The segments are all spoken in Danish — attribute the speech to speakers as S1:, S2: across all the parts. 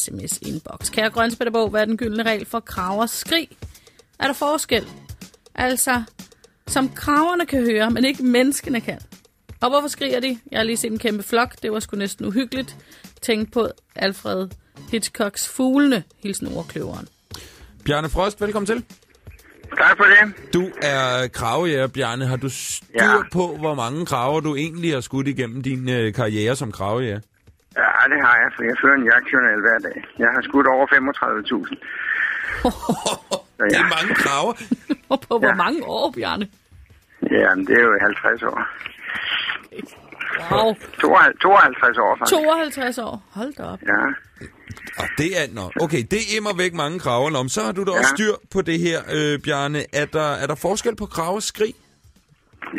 S1: sms-inbox. Kære grønspætterbog, hvad er den gyldne regel for kravers skrig? Er der forskel? Altså, som kraverne kan høre, men ikke menneskene kan. Og hvorfor skriger de? Jeg har lige set en kæmpe flok. Det var sgu næsten uhyggeligt. Tænk på Alfred Hitchcocks Fuglene. Hilsen ordkløveren.
S2: Bjarne Frost, velkommen til.
S3: Tak for det.
S2: Du er kravejæger, Bjarne. Har du styr på, hvor mange kraver du egentlig har skudt igennem din karriere som kravejæger?
S3: Ja, det har jeg, for jeg fører en jagtjournal hver dag. Jeg har skudt over 35.000.
S2: Det er mange kraver.
S1: På hvor mange år, Bjarne?
S3: Jamen, det er jo 50 år.
S1: Wow.
S3: 52 år, faktisk.
S1: 52 år. Hold da op.
S3: Ja.
S2: Og det er okay, det er immer væk mange kraver. Så har du da også styr på det her, Bjarne. Er der forskel på kravers skrig?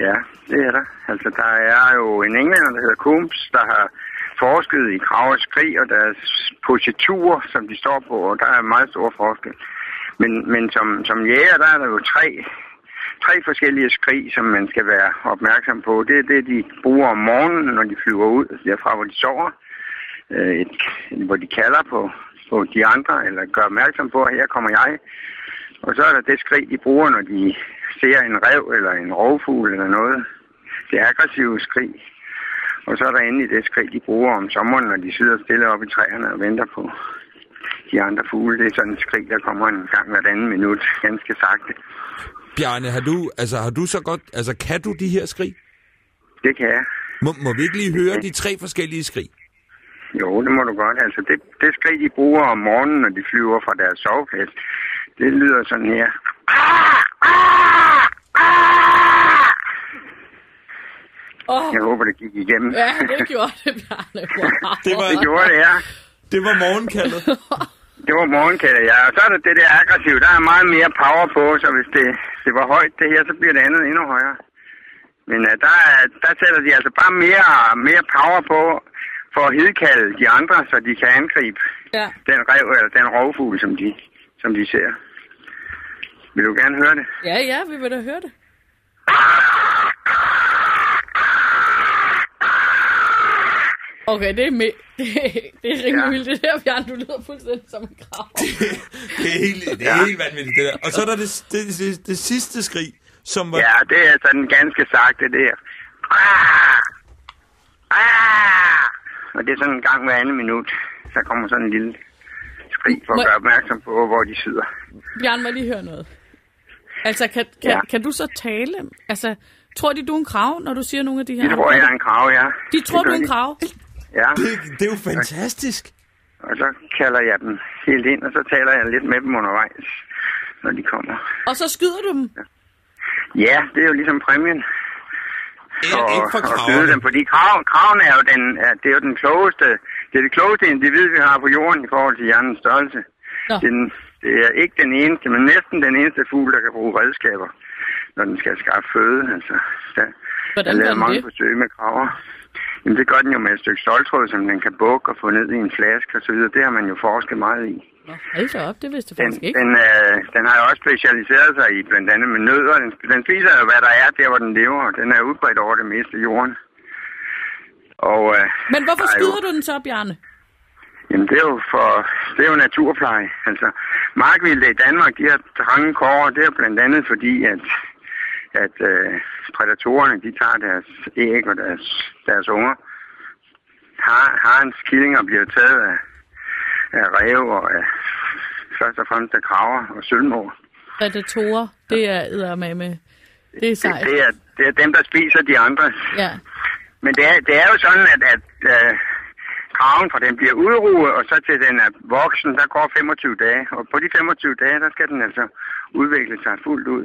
S3: Ja, det er der. Altså, der er jo en englænder, der hedder Coombs, der har forsket i kravers skrig og deres positurer, som de står på, og der er meget stor forskel. Men som jæger, der er der jo tre forskellige skrig, som man skal være opmærksom på. Det er det, de bruger om morgenen, når de flyver ud derfra, hvor de sover. Hvor de kalder på de andre, eller gør opmærksom på, at her kommer jeg. Og så er der det skrig, de bruger, når de ser en ræv eller en rovfugl eller noget. Det er aggressive skrig. Og så er der endelig det skrig, de bruger om sommeren, når de sidder stille op i træerne og venter på de andre fugle. Det er sådan et skrig, der kommer en gang hvert andet minut, ganske sagte.
S2: Bjarne, har du så godt... Altså, kan du de her skrig?
S3: Det kan jeg.
S2: Må vi ikke lige høre de tre forskellige skrig?
S3: Jo, det må du godt. Altså, det skrig, de bruger om morgenen, når de flyver fra deres soveplads, det lyder sådan her. Jeg håber, det gik igennem.
S1: Ja, det gjorde det, Bjarne. Wow.
S3: Det gjorde det, ja.
S2: Det var morgenkaldet.
S3: Det var morgenkaldet, ja. Og så er der det der aggressiv. Der er meget mere power på, så hvis det var højt det her, så bliver det andet endnu højere. Men der sætter de altså bare mere power på for at hidkalde de andre, så de kan angribe den ræv eller den rovfugl, som de ser. Vil du gerne høre det?
S1: Ja, vi vil da høre det. Okay, det er rimelig vildt, det der, Bjarne. Du lyder fuldstændig som en krav.
S2: Det er helt vanvittigt, det der. Og så er der det sidste skrig, som var...
S3: Ja, det er sådan ganske sagt, det der. Og det er sådan en gang hver anden minut. Så kommer sådan en lille skrig for at gøre opmærksom på, hvor de sidder.
S1: Bjarne, må lige høre noget. Altså, kan du så tale? Altså, tror de, du er en krav, når du siger nogle af de her?
S3: De tror, jeg er en krav, ja.
S1: De tror, du er en krav?
S3: Ja.
S2: Det er jo fantastisk.
S3: Og så kalder jeg dem helt ind, og så taler jeg lidt med dem undervejs, når de kommer.
S1: Og så skyder du dem?
S3: Ja, det er jo ligesom præmien.
S2: Ikke for
S3: kravene. Dem, fordi kraven er jo den klogeste. Det er det klogeste individ, vi har på jorden i forhold til hjernens størrelse. Det er ikke den eneste, men næsten den eneste fugl, der kan bruge redskaber, når den skal skaffe føde. Altså,
S1: hvordan
S3: der er mange forsøg med kraver. Jamen, det gør den jo med et stykke ståltråd, som den kan bukke og få ned i en flaske og så videre. Det har man jo forsket meget i.
S1: Hold da op, det vidste jeg faktisk ikke.
S3: Den har jo også specialiseret sig i blandt andet med nødder. Den spiser jo, hvad der er der, hvor den lever, og den er udbredt over det meste af jorden.
S1: Men hvorfor skyder du den så, Bjarne?
S3: Jamen, det er jo naturpleje. Altså, markvilde i Danmark, de har trange kår, det er blandt andet fordi, at prædatorerne, de tager deres æg og deres unger. Harens killinger bliver taget af ræve og først og fremmest af kraver og sølvmår.
S1: Prædatorer, det er eddermame. Det er sejt.
S3: Det er dem, der spiser de andre.
S1: Ja.
S3: Men det er jo sådan, at kraven fra den bliver udruet, og så til den er voksen, der går 25 dage. Og på de 25 dage, der skal den altså udvikle sig fuldt ud.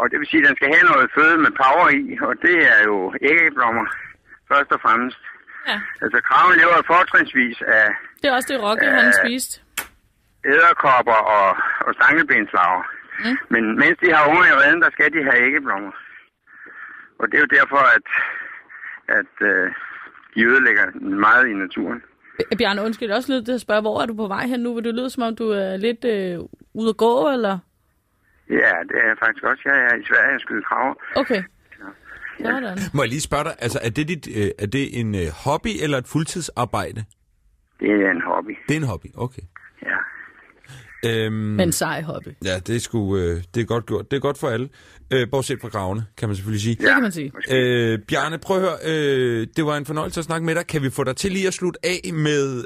S3: Og det vil sige, at den skal have noget føde med power i, og det er jo æggeblommer, først og fremmest.
S1: Ja.
S3: Altså, kraven lever fortrinsvis af...
S1: Det er også det, Rocky han spiste.
S3: Edderkopper og stankelbenslager. Men mens de har unger i redden, der skal de have æggeblommer. Og det er jo derfor, at de ødelægger meget i naturen.
S1: Bjarne, undskyld, også lidt til at spørge, hvor er du på vej hen nu? Vil det lyde, som om du er lidt ude at gå, eller?
S3: Ja, det er jeg faktisk også. Jeg er i Sverige og skyder kraver.
S1: Okay.
S2: Må jeg lige spørge dig, altså er det en hobby eller et fuldtidsarbejde?
S3: Det er en hobby.
S2: Det er en hobby, okay.
S3: Ja.
S1: Men sej hobby.
S2: Ja, det er sgu, det er godt gjort. Det er godt for alle. Bortset fra gravene, kan man selvfølgelig sige.
S1: Det kan man sige.
S2: Bjarne, prøv at høre. Det var en fornøjelse at snakke med dig. Kan vi få dig til lige at slutte af med...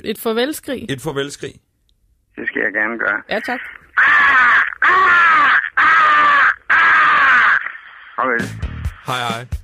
S1: Et farvelskrig?
S2: Et farvelskrig.
S3: Det skal jeg gerne gøre.
S1: Ja, tak.
S3: Farvel.
S2: Hej, hej.